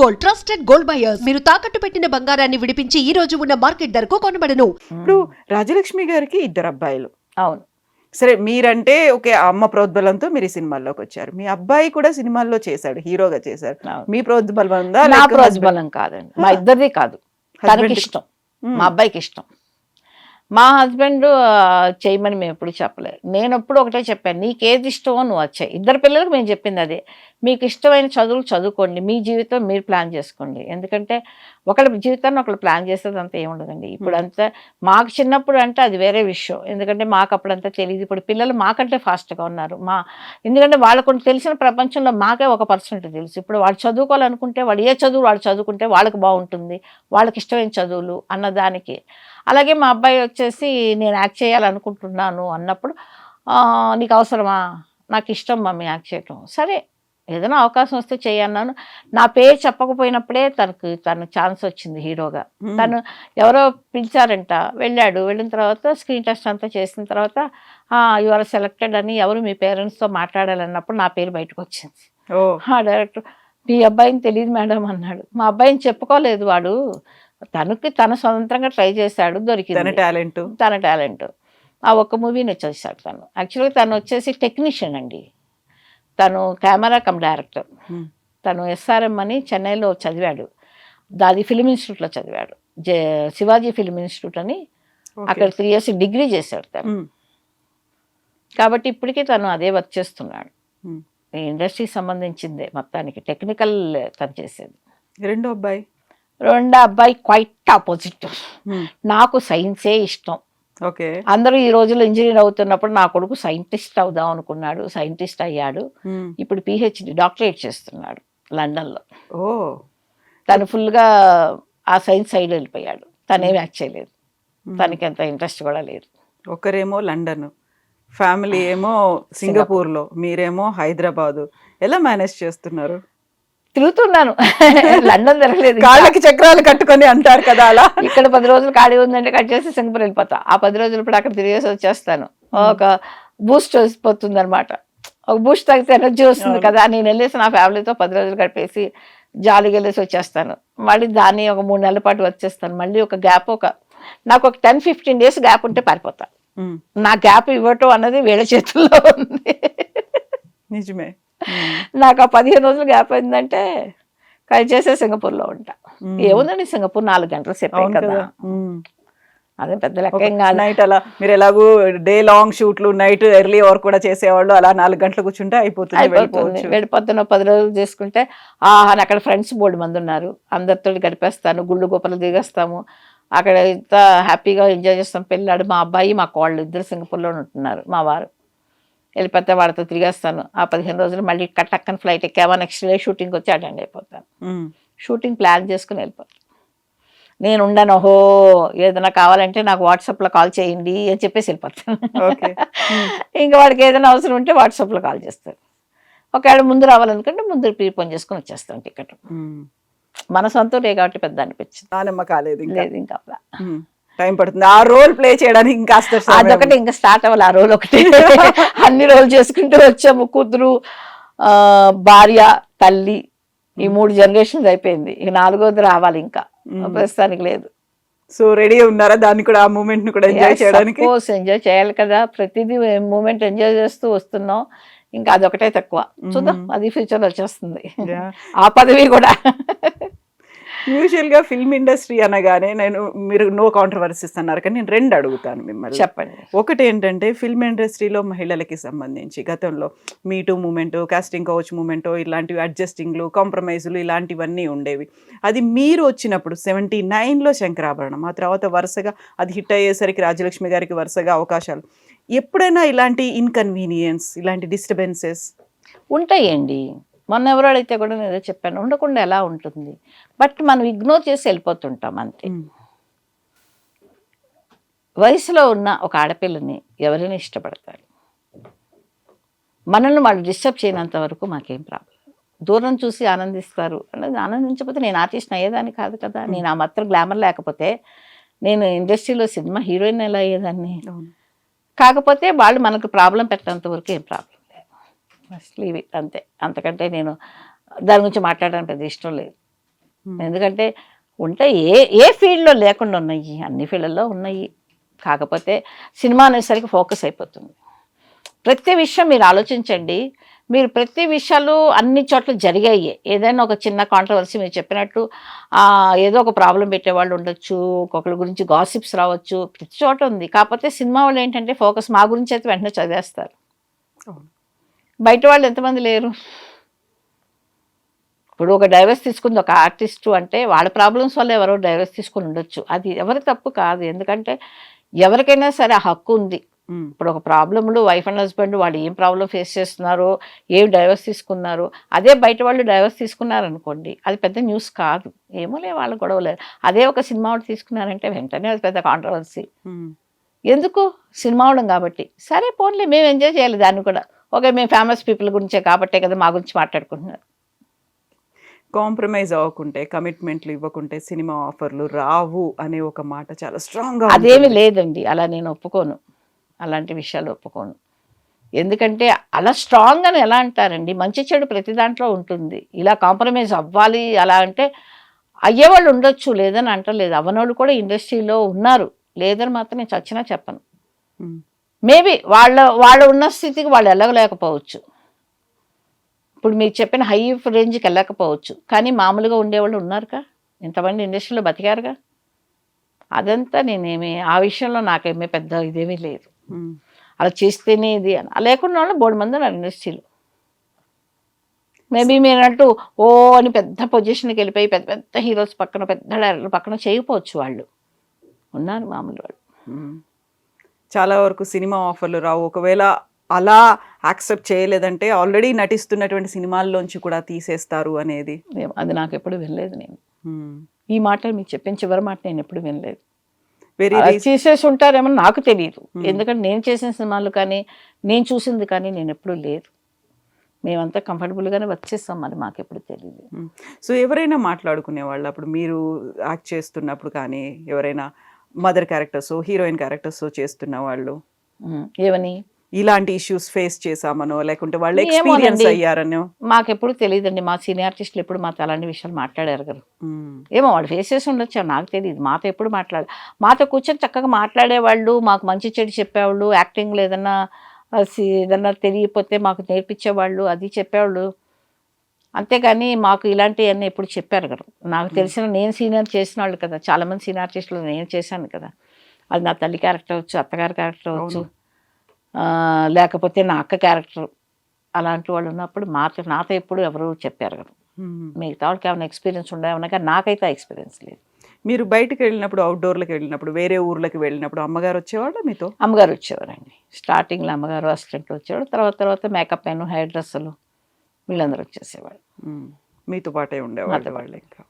Gold, trusted gold buyers. మీరు తాకట్టు పెట్టిన బంగారాన్ని విడిపించి ఈ రోజు ఉన్న మార్కెట్ ధరకు కొనబడను. ఇప్పుడు రాజలక్ష్మి గారికి 2 అబ్బాయిలు. అవును. సరే, మీరంటే ఓకే, అమ్మ ప్రోద్బలంతో మీరు ఈ సినిమాల్లోకి వచ్చారు. మీ అబ్బాయి కూడా సినిమాల్లో చేశాడు, హీరోగా చేశారు. అవును. మీ ప్రోద్బలం ఉందా? నా ప్రోద్బలం కాదండి, మా ఇద్దరిది కాదు. తనకి ఇష్టం, మా అబ్బాయికి ఇష్టం. మా హస్బెండ్ చేయమని మేము ఎప్పుడు చెప్పలేదు. నేను ఎప్పుడు ఒకటే చెప్పాను, నీకేది ఇష్టమో నువ్వు వచ్చాయి. ఇద్దరు పిల్లలకు మేము చెప్పింది అదే, మీకు ఇష్టమైన చదువులు చదువుకోండి, మీ జీవితం మీరు ప్లాన్ చేసుకోండి. ఎందుకంటే ఒకళ్ళ జీవితాన్ని ఒకళ్ళు ప్లాన్ చేసేది అంతా ఏముండదండి. ఇప్పుడు అంతా మాకు చిన్నప్పుడు అంటే అది వేరే విషయం, ఎందుకంటే మాకు అప్పుడంతా తెలియదు. ఇప్పుడు పిల్లలు మాకంటే ఫాస్ట్గా ఉన్నారు. ఎందుకంటే వాళ్ళకు తెలిసిన ప్రపంచంలో మాకే 1% తెలుసు. ఇప్పుడు వాళ్ళు చదువుకోవాలనుకుంటే వాడు ఏ చదువు వాడు చదువుకుంటే వాళ్ళకి బాగుంటుంది, వాళ్ళకి ఇష్టమైన చదువులు అన్నదానికి. అలాగే మా అబ్బాయి వచ్చేసి నేను యాక్ట్ చేయాలనుకుంటున్నాను అన్నప్పుడు, నీకు అవసరమా? నాకు ఇష్టం మమ్మీ యాక్ట్ చేయటం. సరే, ఏదైనా అవకాశం వస్తే చేయన్నాను. నా పేరు చెప్పకపోయినప్పుడే తను ఛాన్స్ వచ్చింది హీరోగా. తను ఎవరో పిలిచారంట, వెళ్ళాడు. వెళ్ళిన తర్వాత స్క్రీన్ టెస్ట్ అంతా చేసిన తర్వాత యు ఆర్ సెలెక్టెడ్ అని ఎవరు మీ పేరెంట్స్తో మాట్లాడాలన్నప్పుడు నా పేరు బయటకు వచ్చింది. డైరెక్టర్, మీ అబ్బాయిని తెలియదు మేడం అన్నాడు. మా అబ్బాయిని చెప్పుకోలేదు వాడు, తను స్వతంత్రంగా ట్రై చేశాడు, దొరికింది తన టాలెంట్. ఆ ఒక్క మూవీని వచ్చేసాడు తను. యాక్చువల్గా తను వచ్చేసి టెక్నీషియన్ అండి. తను కెమెరా కమ్ డైరెక్టర్. తను ఎస్ఆర్ఎం అని చెన్నైలో చదివాడు, దాది ఫిల్మ్ ఇన్స్టిట్యూట్లో చదివాడు, శివాజీ ఫిల్మ్ ఇన్స్టిట్యూట్ అని. అక్కడ 3 years డిగ్రీ చేశాడు తను. కాబట్టి ఇప్పటికీ తను అదే వర్క్ చేస్తున్నాడు. ఇండస్ట్రీకి సంబంధించిందే మొత్తానికి, టెక్నికల్ తను చేసేది. రెండో అబ్బాయి క్వైట్ ఆపోజిట్. నాకు సైన్సే ఇష్టం. అందరూ ఈ రోజుల్లో ఇంజనీర్ అవుతున్నప్పుడు నా కొడుకు సైంటిస్ట్ అవుదాం అనుకున్నాడు, సైంటిస్ట్ అయ్యాడు. ఇప్పుడు PhD డాక్టరేట్ చేస్తున్నాడు లండన్లో. తను ఫుల్గా ఆ సైన్స్ సైడ్ వెళ్ళిపోయాడు. తనేమి యాక్ట్ చేయలేదు, తనకి అంత ఇంట్రెస్ట్ కూడా లేదు. ఒకరేమో లండన్, ఫ్యామిలీ ఏమో సింగపూర్లో, మీరేమో హైదరాబాదు. ఎలా మేనేజ్ చేస్తున్నారు? తిరుగుతున్నాను, లండన్ తిరగలేదు. కాళ్ళకి చక్రాలు కట్టుకొని అంటారు కదా, అలా ఇక్కడ 10 రోజులు ఖాళీ ఉందంటే కట్ చేసి సింగపూర్ వెళ్ళిపోతా. ఆ 10 రోజులు ఇప్పుడు అక్కడ తిరిగేసి వచ్చేస్తాను. ఒక బూస్ట్ వస్తుంది అనమాట, ఒక బూస్ట్ తాగితే ఎనర్జీ వస్తుంది కదా. నేను వెళ్ళేసి నా ఫ్యామిలీతో 10 రోజులు గడిపేసి జాలీగా వెళ్ళేసి వచ్చేస్తాను. మళ్ళీ దాన్ని ఒక 3 నెలల పాటు వచ్చేస్తాను. మళ్ళీ ఒక గ్యాప్, నాకు ఒక 10-15 days గ్యాప్ ఉంటే పారిపోతా. నా గ్యాప్ ఇవ్వటం అన్నది వీళ్ళ చేతుల్లో ఉంది. నిజమే. నాకు ఆ 15 రోజులు గ్యాప్ అయిందంటే కట్ చేసే సింగపూర్లో ఉంటా. ఏముందండి, సింగపూర్ 4 గంటలు సేపు కదా, అదే పెద్ద లెక్క కాదు. నైట్ అలా మీరు ఎలాగూ డే లాంగ్ షూట్లు, నైట్ ఎర్లీ వర్క్ కూడా చేసేవాళ్ళు, అలా 4 గంటలు కూర్చుంటే అయిపోతుంది. వెళ్ళిపోతున్న 10 రోజులు చేసుకుంటే అక్కడ ఫ్రెండ్స్ బోల్డ్ మంది ఉన్నారు, అందరితో గడిపేస్తాను. గుళ్ళు గోపలు దిగేస్తాము, అక్కడ ఇంత హ్యాపీగా ఎంజాయ్ చేస్తాం. పెళ్ళాడు మా అబ్బాయి, మా కోళ్ళు ఇద్దరు సింగపూర్లో ఉంటున్నారు. మా వారు వెళ్ళిపోతే వాడితో తిరిగేస్తాను. ఆ 15 రోజులు మళ్ళీ టక్కన ఫ్లైట్ ఎక్కామా, నెక్స్ట్ డే షూటింగ్ వచ్చి అటెండ్ అయిపోతాను. షూటింగ్ ప్లాన్ చేసుకుని వెళ్ళిపోతాను. నేను ఉండను, ఏదైనా కావాలంటే నాకు వాట్సాప్లో కాల్ చేయండి అని చెప్పేసి వెళ్ళిపోతాను. ఇంకా వాడికి ఏదైనా అవసరం ఉంటే వాట్సాప్లో కాల్ చేస్తాను. ఒకవేళ ముందు రావాలనుకుంటే ముందు ప్రీపోన్ చేసుకుని వచ్చేస్తాను టికెట్. మన సొంతూరే కాబట్టి పెద్ద అనిపించింది. లేదు ఇంకా టైం పడుతుంది ఆ రోల్ ప్లే చేయడానికి. ఇంకా అదొకటి ఇంకా స్టార్ట్ అవ్వాలి, ఆ రోల్ ఒకటి. అన్ని రోల్ చేసుకుంటూ వచ్చాము. కూతురు, భార్య, తల్లి, ఈ 3 generations అయిపోయింది. ఇక 4వది రావాలి, ఇంకా ప్రస్తుతానికి లేదు. సో రెడీ ఉన్నారా దాన్ని కూడా, ఆ మూమెంట్ ని కూడా ఎంజాయ్ చేయడానికి? ఎంజాయ్ చేయాలి కదా, ప్రతిదీ మూమెంట్ ఎంజాయ్ చేస్తూ వస్తున్నాం. ఇంకా అదొకటే తక్కువ, చూద్దాం అది ఫ్యూచర్లో వచ్చేస్తుంది ఆ పదవి కూడా. యూజువల్గా ఫిల్మ్ ఇండస్ట్రీ అనగానే మీరు నో కాంట్రవర్సీస్ అన్నారు, కానీ నేను 2 అడుగుతాను మిమ్మల్ని. చెప్పండి. ఒకటి ఏంటంటే, ఫిల్మ్ ఇండస్ట్రీలో మహిళలకి సంబంధించి గతంలో మీటూ మూమెంట్, కాస్టింగ్ కౌచ్ మూమెంట్, ఇలాంటివి అడ్జస్టింగ్లు, కాంప్రమైజులు ఇలాంటివన్నీ ఉండేవి. అది మీరు వచ్చినప్పుడు 79లో శంకరాభరణం, ఆ తర్వాత వరుసగా అది హిట్ అయ్యేసరికి రాజలక్ష్మి గారికి వరుసగా అవకాశాలు. ఎప్పుడైనా ఇలాంటి ఇన్కన్వీనియన్స్, ఇలాంటి డిస్టర్బెన్సెస్ ఉంటాయండి. మొన్న ఎవరో అడిగితే కూడా నేను ఏదో చెప్పాను, ఉండకుండా ఎలా ఉంటుంది. బట్ మనం ఇగ్నోర్ చేసి వెళ్ళిపోతుంటాం అంతే. వయసులో ఉన్న ఒక ఆడపిల్లని ఎవరైనా ఇష్టపడతారు, మనల్ని వాళ్ళు డిస్టర్బ్ చేయనంత వరకు మాకేం ప్రాబ్లం. దూరం చూసి ఆనందిస్తారు అనేది, ఆనందించకపోతే నేను ఆర్టిస్ట్ అయ్యేదాన్ని కాదు కదా. నేను ఆ మాత్రం గ్లామర్ లేకపోతే నేను ఇండస్ట్రీలో సినిమా హీరోయిన్ ఎలా అయ్యేదాన్ని. కాకపోతే వాళ్ళు మనకు ప్రాబ్లం పెట్టేంత వరకు ఏం ప్రాబ్లం లేదు, లీవ్ ఇట్ అంతే. అంతకంటే నేను దాని గురించి మాట్లాడడానికి పెద్ద ఇష్టం లేదు. ఎందుకంటే ఉంటే ఏ ఫీల్డ్లో లేకుండా ఉన్నాయి, అన్ని ఫీల్డ్లో ఉన్నాయి. కాకపోతే సినిమా అనేసరికి ఫోకస్ అయిపోతుంది. ప్రతి విషయం మీరు ఆలోచించండి, మీరు ప్రతి విషయాలు అన్ని చోట్ల జరిగాయి. ఏదైనా ఒక చిన్న కాంట్రవర్సీ మీరు చెప్పినట్టు ఏదో ఒక ప్రాబ్లం పెట్టేవాళ్ళు ఉండొచ్చు, ఒక్కొక్కరి గురించి గాసిప్స్ రావచ్చు, ప్రతి చోట ఉంది. కాకపోతే సినిమా వాళ్ళు ఏంటంటే ఫోకస్ మా గురించి అయితే వెంటనే చదివేస్తారు. బయట వాళ్ళు ఎంతమంది లేరు. ఇప్పుడు ఒక డైవర్స్ తీసుకుంది ఒక ఆర్టిస్టు అంటే వాళ్ళ ప్రాబ్లమ్స్ వల్ల ఎవరో డైవర్స్ తీసుకుని ఉండొచ్చు. అది ఎవరి తప్పు కాదు, ఎందుకంటే ఎవరికైనా సరే ఆ హక్కు ఉంది. ఇప్పుడు ఒక ప్రాబ్లంలో వైఫ్ అండ్ హస్బెండ్ వాళ్ళు ఏం ప్రాబ్లం ఫేస్ చేస్తున్నారో, ఏం డైవర్స్ తీసుకున్నారు, అదే బయట వాళ్ళు డైవర్స్ తీసుకున్నారు అనుకోండి, అది పెద్ద న్యూస్ కాదు. ఏమోలే వాళ్ళ గొడవలేదు. అదే ఒక సినిమా వాళ్ళు తీసుకున్నారంటే వెంటనే అది పెద్ద కాంట్రవర్సీ. ఎందుకు? సినిమా వాళ్ళం కాబట్టి సరే పోన్లే, మేము ఎంజాయ్ చేయాలి దాన్ని కూడా. ఓకే, మేము ఫేమస్ పీపుల్ గురించే కాబట్టే కదా మా గురించి మాట్లాడుకుంటున్నారు. కాంప్రమైజ్ అవ్వకుంటే, కమిట్మెంట్లు ఇవ్వకుంటే సినిమా ఆఫర్లు రావు అనే ఒక మాట చాలా స్ట్రాంగ్గా అదేమి లేదండి, అలా నేను ఒప్పుకోను, అలాంటి విషయాలు ఒప్పుకోను. ఎందుకంటే అలా స్ట్రాంగ్ అని ఎలా అంటారండి, మంచి చెడు ప్రతి దాంట్లో ఉంటుంది. ఇలా కాంప్రమైజ్ అవ్వాలి అలా అంటే అయ్యేవాళ్ళు ఉండొచ్చు, లేదని అంటలేదు. అవ్వనోళ్ళు కూడా ఇండస్ట్రీలో ఉన్నారు, లేదని మాత్రం నేను చచ్చినా చెప్పను. మేబీ వాళ్ళు ఉన్న స్థితికి వాళ్ళు వెళ్ళలేకపోవచ్చు. ఇప్పుడు మీరు చెప్పిన హై రేంజ్కి వెళ్ళకపోవచ్చు, కానీ మామూలుగా ఉండేవాళ్ళు ఉన్నారుగా, ఇంతమంది ఇండస్ట్రీలో బతికారుగా. అదంతా నేనేమి ఆ విషయంలో నాకేమీ పెద్ద ఇదేమీ లేదు. అలా చేస్తేనే ఇది అని లేకుండా వాళ్ళు బోర్డు మంది ఉన్నారు ఇండస్ట్రీలో. మేబీ మీరంటూ ఓ అని పెద్ద పొజిషన్కి వెళ్ళిపోయి పెద్ద పెద్ద హీరోస్ పక్కన, పెద్ద డైరెక్టర్ పక్కన చేయకపోవచ్చు, వాళ్ళు ఉన్నారు మామూలు వాళ్ళు. చాలా వరకు సినిమా ఆఫర్లు రావు. ఒకవేళ అలా యాక్సెప్ట్ చేయలేదంటే ఆల్రెడీ నటిస్తున్నటువంటి సినిమాల్లోంచి కూడా తీసేస్తారు అనేది. అది నాకు ఎప్పుడు వినలేదు. నేను ఈ మాట మీకు చెప్పిన చివరి మాట నేను ఎప్పుడు వినలేదు. తీసేసి ఉంటారేమో నాకు తెలియదు, ఎందుకంటే నేను చేసిన సినిమాలు కానీ నేను చూసింది కానీ నేను ఎప్పుడు లేదు. మేమంతా కంఫర్టబుల్గానే వచ్చేస్తాం, మరి మాకు ఎప్పుడు తెలియదు. సో ఎవరైనా మాట్లాడుకునే వాళ్ళు అప్పుడు మీరు యాక్ట్ చేస్తున్నప్పుడు కానీ, ఎవరైనా మదర్ క్యారెక్టర్స్, హీరోయిన్ క్యారెక్టర్స్ చేస్తున్న వాళ్ళు ఏమని ఇలాంటి ఇష్యూస్ ఫేస్ చేసామనో, లేకుంటే వాళ్ళు ఎక్స్పీరియన్స్ అయ్యారనో? మాకెప్పుడు తెలియదండి, మా సీనియర్ ఆర్టిస్టులు ఎప్పుడు మాతో అలాంటి విషయాలు మాట్లాడారు కదా. ఏమో వాళ్ళు ఫేస్ చేసి ఉండొచ్చు, నాకు తెలియదు. మాతో ఎప్పుడు మాతో కూర్చొని చక్కగా మాట్లాడేవాళ్ళు, మాకు మంచి చెడు చెప్పేవాళ్ళు, యాక్టింగ్లో ఏదన్నా తెలియకపోతే మాకు నేర్పించేవాళ్ళు, అది చెప్పేవాళ్ళు. అంతేగాని మాకు ఇలాంటివన్నీ ఎప్పుడు చెప్పారు కదా. నాకు తెలిసిన, నేను సీనియర్ చేసిన వాళ్ళు కదా, చాలామంది సీనియర్ ఆర్టిస్టులు నేను చేశాను కదా. అది నా తల్లి క్యారెక్టర్ అవచ్చు, అత్తగారి క్యారెక్టర్ అవచ్చు, లేకపోతే నా అక్క క్యారెక్టర్, అలాంటి వాళ్ళు ఉన్నప్పుడు నాతో ఎప్పుడు ఎవరు చెప్పారు కదా. మిగతా వాళ్ళకి ఏమైనా ఎక్స్పీరియన్స్ ఉండేమన్నా కానీ నాకైతే ఎక్స్పీరియన్స్ లేదు. మీరు బయటకు వెళ్ళినప్పుడు, అవుట్డోర్లకు వెళ్ళినప్పుడు, వేరే ఊర్లకు వెళ్ళినప్పుడు అమ్మగారు వచ్చేవాళ్ళ మీతో? అమ్మగారు వచ్చేవారండి. స్టార్టింగ్లో అమ్మగారు, అసిస్టెంట్ వచ్చేవాడు, తర్వాత మేకప్ మెన్, హెయిర్ డ్రెస్సులు వీళ్ళందరూ వచ్చేసేవాళ్ళు. మీతో పాటే ఉండేవాళ్ళు వాళ్ళు ఇంకా.